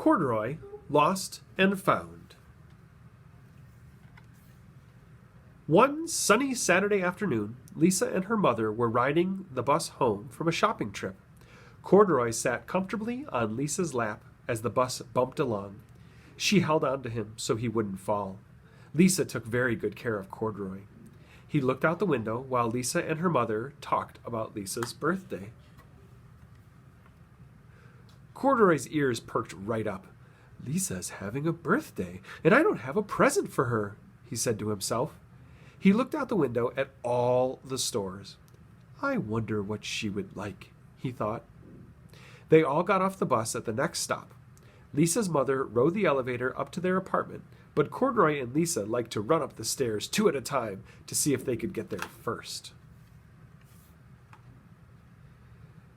Corduroy, Lost and Found. One sunny Saturday afternoon, Lisa and her mother were riding the bus home from a shopping trip. Corduroy sat comfortably on Lisa's lap as the bus bumped along. She held on to him so he wouldn't fall. Lisa took very good care of Corduroy. He looked out the window while Lisa and her mother talked about Lisa's birthday. Corduroy's ears perked right up. Lisa's having a birthday, and I don't have a present for her, he said to himself. He looked out the window at all the stores. I wonder what she would like, he thought. They all got off the bus at the next stop. Lisa's mother rode the elevator up to their apartment, but Corduroy and Lisa liked to run up the stairs 2 at a time to see if they could get there first.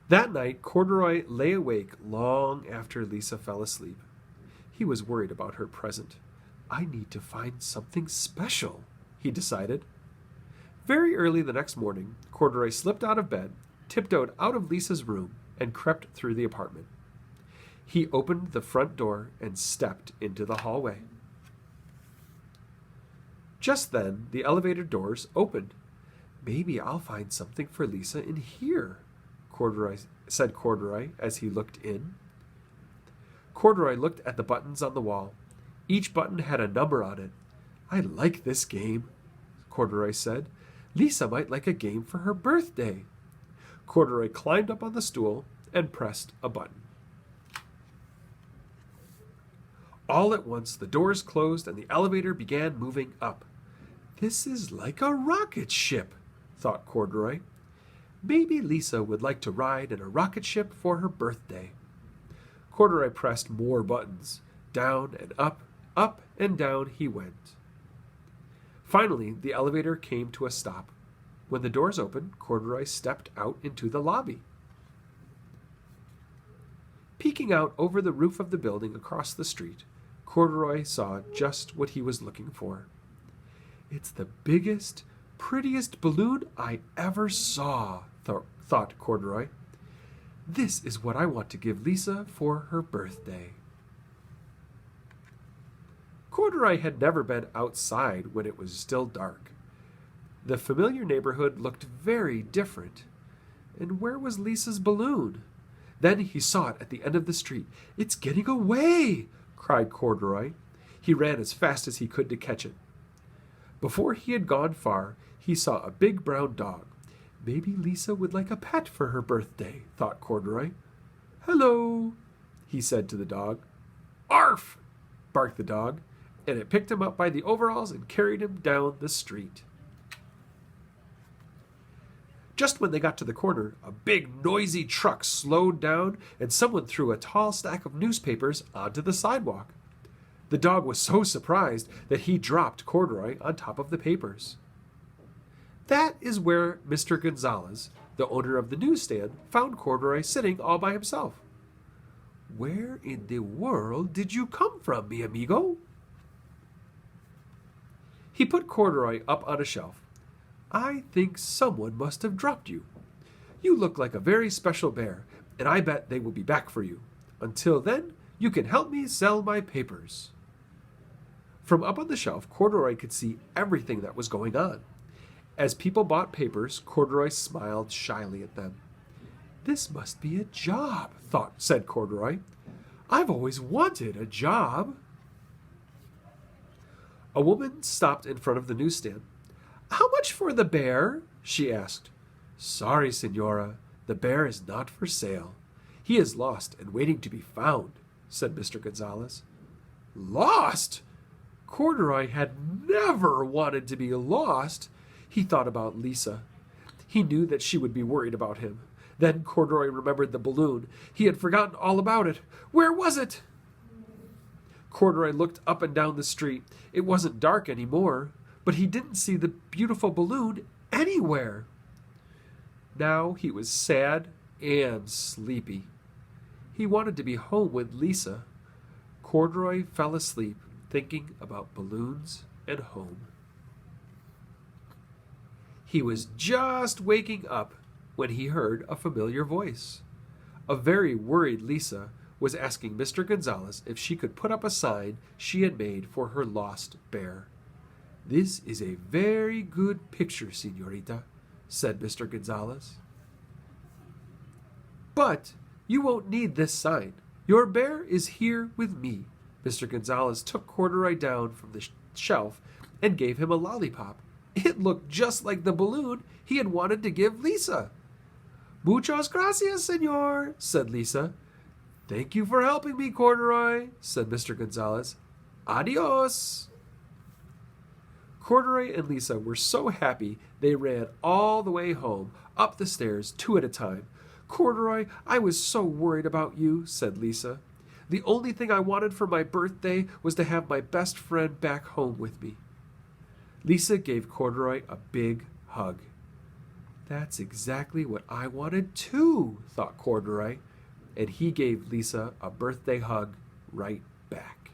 That night, Corduroy lay awake long after Lisa fell asleep. He was worried about her present. I need to find something special, he decided. Very early the next morning, Corduroy slipped out of bed, tiptoed out of Lisa's room, and crept through the apartment. He opened the front door and stepped into the hallway. Just then, the elevator doors opened. Maybe I'll find something for Lisa in here, said Corduroy as he looked in. Corduroy looked at the buttons on the wall. Each button had a number on it. I like this game, Corduroy said. Lisa might like a game for her birthday. Corduroy climbed up on the stool and pressed a button. All at once, the doors closed and the elevator began moving up. This is like a rocket ship, thought Corduroy. Maybe Lisa would like to ride in a rocket ship for her birthday. Corduroy pressed more buttons. Down and up and down he went. Finally, the elevator came to a stop. When the doors opened, Corduroy stepped out into the lobby. Peeking out over the roof of the building across the street, Corduroy saw just what he was looking for. It's the biggest, prettiest balloon I ever saw, thought Corduroy. This is what I want to give Lisa for her birthday. Corduroy had never been outside when it was still dark. The familiar neighborhood looked very different. And where was Lisa's balloon? Then he saw it at the end of the street. It's getting away, cried Corduroy. He ran as fast as he could to catch it. Before he had gone far, he saw a big brown dog. Maybe Lisa would like a pet for her birthday, thought Corduroy. Hello, he said to the dog. Arf, barked the dog, and it picked him up by the overalls and carried him down the street. Just when they got to the corner, a big, noisy truck slowed down, and someone threw a tall stack of newspapers onto the sidewalk. The dog was so surprised that he dropped Corduroy on top of the papers. That is where Mr. Gonzalez, the owner of the newsstand, found Corduroy sitting all by himself. Where in the world did you come from, mi amigo? He put Corduroy up on a shelf. I think someone must have dropped you. You look like a very special bear, and I bet they will be back for you. Until then, you can help me sell my papers. From up on the shelf, Corduroy could see everything that was going on. As people bought papers, Corduroy smiled shyly at them. This must be a job, said Corduroy. I've always wanted a job. A woman stopped in front of the newsstand. How much for the bear? She asked. Sorry, Senora, the bear is not for sale. He is lost and waiting to be found, said Mr. Gonzalez. Lost? Corduroy had never wanted to be lost. He thought about Lisa. He knew that she would be worried about him. Then Corduroy remembered the balloon. He had forgotten all about it. Where was it? Corduroy looked up and down the street. It wasn't dark anymore, but he didn't see the beautiful balloon anywhere. Now he was sad and sleepy. He wanted to be home with Lisa. Corduroy fell asleep, thinking about balloons and home. He was just waking up when he heard a familiar voice. A very worried Lisa was asking Mr. Gonzalez if she could put up a sign she had made for her lost bear. "This is a very good picture, señorita," said Mr. Gonzalez. "But you won't need this sign. Your bear is here with me." Mr. Gonzalez took Corduroy down from the shelf and gave him a lollipop. It looked just like the balloon he had wanted to give Lisa. "Muchas gracias, señor," said Lisa. "Thank you for helping me, Corduroy," said Mr. Gonzalez. "Adios." Corduroy and Lisa were so happy they ran all the way home, up the stairs, 2 at a time. "Corduroy, I was so worried about you," said Lisa. "The only thing I wanted for my birthday was to have my best friend back home with me." Lisa gave Corduroy a big hug. "That's exactly what I wanted too," thought Corduroy, and he gave Lisa a birthday hug right back.